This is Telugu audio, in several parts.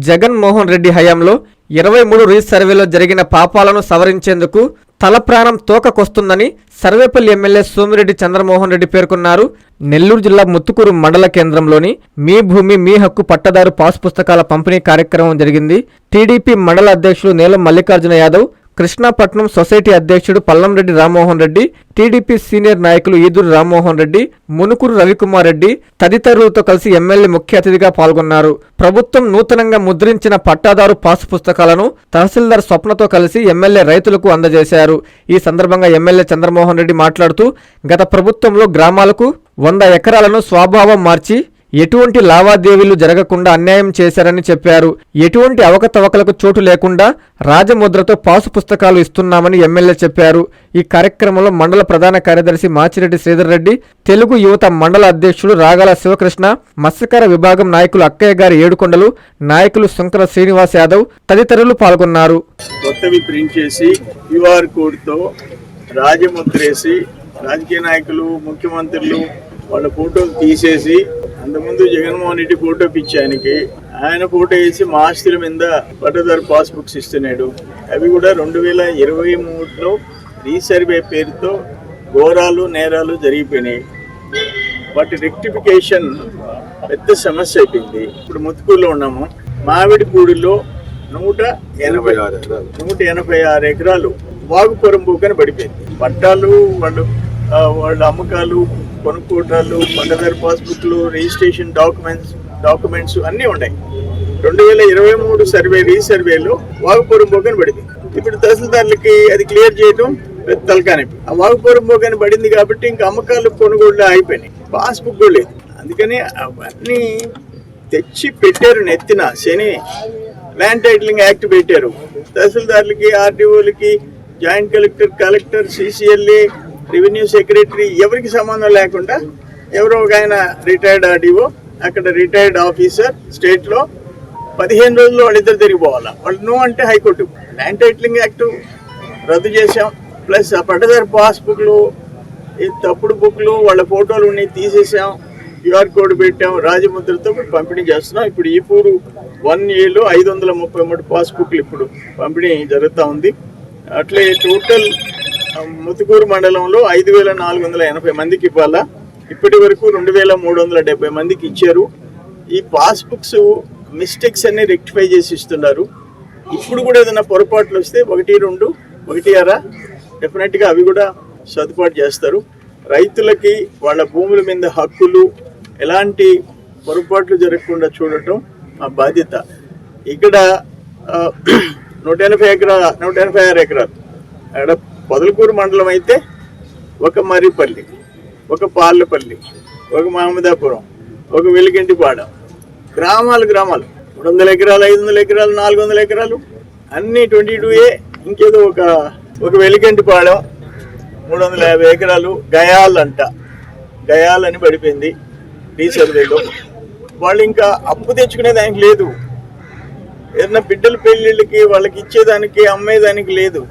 జగన్మోహన్ రెడ్డి హయాంలో 23 రీసర్వేలో జరిగిన పాపాలను సవరించేందుకు తల ప్రాణం తోకకొస్తుందని సర్వేపల్లి ఎమ్మెల్యే సోమిరెడ్డి చంద్రమోహన్ రెడ్డి పేర్కొన్నారు. నెల్లూరు జిల్లా ముత్తుకూరు మండల కేంద్రంలోని మీ భూమి మీ హక్కు పట్టదారు పాస్ పుస్తకాల పంపిణీ కార్యక్రమం జరిగింది. టీడీపీ మండల అధ్యక్షులు నీలం మల్లికార్జున యాదవ్, కృష్ణాపట్నం సొసైటీ అధ్యక్షుడు పల్లంరెడ్డి రామ్మోహన్ రెడ్డి, టీడీపీ సీనియర్ నాయకులు ఈదూరు రామ్మోహన్ రెడ్డి, మునుకూరు రవికుమార్ రెడ్డి తదితరులతో కలిసి ఎమ్మెల్యే ముఖ్య అతిథిగా పాల్గొన్నారు. ప్రభుత్వం నూతనంగా ముద్రించిన పట్టాదారు పాసు పుస్తకాలను తహసీల్దార్ స్వప్నతో కలిసి ఎమ్మెల్యే రైతులకు అందజేశారు. ఈ సందర్భంగా ఎమ్మెల్యే చంద్రమోహన్ రెడ్డి మాట్లాడుతూ గత ప్రభుత్వంలో గ్రామాలకు 100 ఎకరాలను స్వభావం మార్చి ఎటువంటి లావాదేవీలు జరగకుండా అన్యాయం చేశారని చెప్పారు. ఎటువంటి అవకతవకలకు చోటు లేకుండా రాజముద్రతో పాసు పుస్తకాలు ఇస్తున్నామని ఎమ్మెల్యే చెప్పారు. ఈ కార్యక్రమంలో మండల ప్రధాన కార్యదర్శి మాచిరెడ్డి శ్రీధర్ రెడ్డి, తెలుగు యువత మండల అధ్యక్షుడు రాగాల శివకృష్ణ, మత్స్యకార విభాగం నాయకులు అక్కయ్య గారి ఏడుకొండలు, నాయకులు శంకర శ్రీనివాస్ యాదవ్ తదితరులు పాల్గొన్నారు. కొత్తవి ప్రింట్ చేసి QR కోడ్తో రాజముద్రేసి రాజకీయ నాయకులు, ముఖ్యమంత్రులు వాళ్ళ ఫోటోలు తీసేసి, అంతకుముందు జగన్మోహన్ రెడ్డి ఫోటో పిచ్చానికి ఆయన ఫోటో వేసి మా ఆస్తుల మీద పట్టదారు పాస్బుక్స్ ఇస్తున్నాడు. అవి కూడా 2023లో రీసర్వే పేరుతో ఘోరాలు నేరాలు జరిగిపోయినాయి. వాటి రెక్టిఫికేషన్ పెద్ద సమస్య అయిపోయింది. ఇప్పుడు ముత్తుకూరులో ఉన్నాము. మామిడిపూడిలో 186 ఎకరాలు వాగుపురం బూకని పడిపోయింది. పట్టాలు వాళ్ళ అమ్మకాలు, కొనుక్కోటాలు, పట్టదారు పాస్బుక్లు, రిజిస్ట్రేషన్ డాక్యుమెంట్స్ అన్నీ ఉన్నాయి. 2023 రీసర్వేలో వాగుపురం బోకని పడింది. ఇప్పుడు తహసీల్దార్లకి అది క్లియర్ చేయడం పెద్ద తలకాని. ఆ వాగుపురం బోకని పడింది కాబట్టి ఇంకా అమ్మకాలు, కొనుగోళ్ళు అయిపోయినాయి. పాస్బుక్ కూడా లేదు. అందుకని అవన్నీ తెచ్చి పెట్టారు నెత్తిన శని. ల్యాండ్ టైటిలింగ్ యాక్ట్ పెట్టారు. తహసీల్దార్లకి, ఆర్డీఓలకి, joint collector, CCLA, revenue secretary ఎవరికి సంబంధం లేకుండా ఎవరో ఒక ఆయన రిటైర్డ్ ఆర్డీఓ, అక్కడ రిటైర్డ్ ఆఫీసర్ స్టేట్లో 15 రోజుల్లో వాళ్ళిద్దరు తిరిగిపోవాలా. వాళ్ళు నో అంటే హైకోర్టు. ల్యాండ్ టైటిలింగ్ యాక్ట్ రద్దు చేసాం. ప్లస్ ఆ పట్టదారు పాస్బుక్లు, ఈ తప్పుడు బుక్లు, వాళ్ళ ఫోటోలు ఉన్నాయి తీసేసాం. QR కోడ్ పెట్టాం. రాజముద్రతో పంపిణీ చేస్తున్నాం. ఇప్పుడు ఈపూరు 1Aలో 533 పాస్బుక్లు ఇప్పుడు పంపిణీ జరుగుతూ ఉంది. అట్లే టోటల్ ముత్తుకూరు మండలంలో 5480 మందికి ఇవ్వాలా. ఇప్పటి వరకు 2370 మందికి ఇచ్చారు. ఈ పాస్బుక్స్ మిస్టేక్స్ అన్ని రెక్టిఫై చేసి ఇస్తున్నారు. ఇప్పుడు కూడా ఏదైనా పొరపాట్లు వస్తే 1, 2, 1 డెఫినెట్గా అవి కూడా సర్దుబాటు చేస్తారు. రైతులకి వాళ్ళ భూముల మీద హక్కులు, ఎలాంటి పొరపాట్లు జరగకుండా చూడటం మా బాధ్యత. ఇక్కడ 186 ఎకరాలు అక్కడ పొదలకూరు మండలం అయితే ఒక మర్రిపల్లి, ఒక పార్లపల్లి, ఒక మహమ్మదాపురం, ఒక వెలిగంటిపాడ, గ్రామాలు 300 ఎకరాలు, 500 ఎకరాలు, 400 ఎకరాలు అన్నీ 22A. ఇంకేదో ఒక వెలిగంటిపాడెం 350 ఎకరాలు గయాల్ అని పడిపోయింది రీసర్వేలో. వాళ్ళు ఇంకా అప్పు తెచ్చుకునే దానికి లేదు. ఏదైనా బిడ్డల పెళ్ళిళ్ళకి వాళ్ళకి ఇచ్చేదానికి, అమ్మేదానికి లేదు.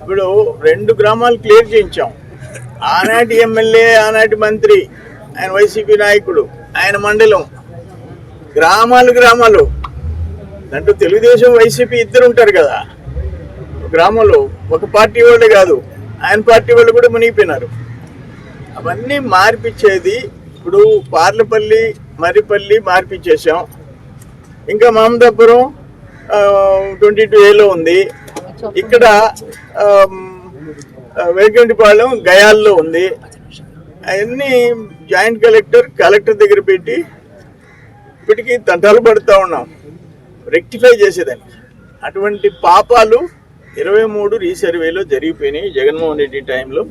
ఇప్పుడు 2 గ్రామాలు క్లియర్ చేయించాం. ఆనాటి ఎమ్మెల్యే, ఆనాటి మంత్రి, ఆయన వైసీపీ నాయకుడు, ఆయన మండలం, గ్రామాలు దాంట్లో తెలుగుదేశం, వైసీపీ ఇద్దరు ఉంటారు కదా గ్రామంలో. ఒక పార్టీ వాళ్ళే కాదు, ఆయన పార్టీ వాళ్ళు కూడా మునిగిపోయినారు. అవన్నీ మార్పిచ్చేది. ఇప్పుడు పార్లపల్లి, మర్రిపల్లి మార్పిచ్చేసాం. ఇంకా మహమ్మదాపురం 22Aలో ఉంది. ఇక్కడ వేగంటిపాలెం గయాల్లో ఉంది. అవన్నీ జాయింట్ కలెక్టర్ దగ్గర పెట్టి ఇప్పటికీ తంటాలు పడుతూ ఉన్నాం రెక్టిఫై చేసేదానికి. అటువంటి పాపాలు 23 రీసర్వేలో జరిగిపోయినాయి. జగన్మోహన్ రెడ్డి టైంలో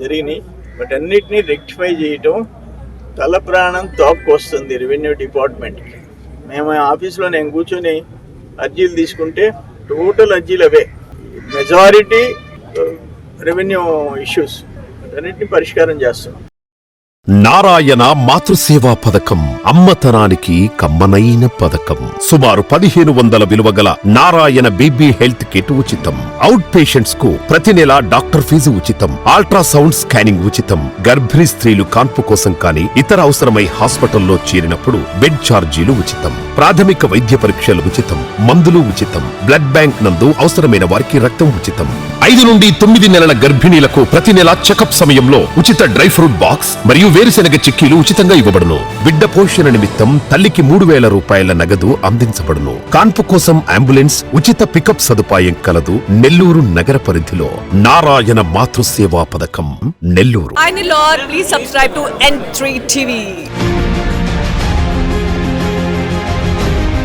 జరిగినాయి. బట్ అన్నిటినీ రెక్టిఫై చేయటం తల ప్రాణం తోక్కొస్తుంది రెవెన్యూ డిపార్ట్మెంట్కి. మేము ఆఫీస్లో నేను కూర్చొని అర్జీలు తీసుకుంటే టోటల్ అర్జీలు అవే. మెజారిటీ రెవెన్యూ ఇష్యూస్ అన్నిటిని పరిష్కారం చేస్తున్నాం. నారాయణ మాతృసేవా పథకం అమ్మతనానికి కమ్మనైన పథకం. సుమారు 1500 విలువ గల నారాయణ బేబీ హెల్త్ కిట్ ఉచితం. అవుట్ పేషెంట్స్ కు ప్రతి నెల డాక్టర్ ఫీజు ఉచితం. అల్ట్రాసౌండ్ స్కానింగ్ ఉచితం. గర్భిణీ స్త్రీలు కాన్పు కోసం కానీ ఇతర అవసరమై హాస్పిటల్లో చేరినప్పుడు బెడ్ ఛార్జీలు ఉచితం. ప్రాథమిక వైద్య పరీక్షలు ఉచితం. మందులు ఉచితం. బ్లడ్ బ్యాంక్ నందు అవసరమైన వారికి రక్తం ఉచితం. 5 నుండి 9 నెలల గర్భిణీలకు ప్రతి నెల చెకప్ సమయంలో ఉచిత డ్రై ఫ్రూట్ బాక్స్ మరియు వేరుశెనగ చిక్కీలు ఉచితంగా ఇవ్వబడును. బిడ్డ పోషణ నిమిత్తం తల్లికి 3000 రూపాయల నగదు అందించబడును. కాన్పు కోసం అంబులెన్స్ ఉచిత పికప్ సదుపాయం కలదు. నెల్లూరు నగర పరిధిలో నారాయణ మాతృసేవా పథకం Nellore. Hi Nilor, please subscribe to N3 TV.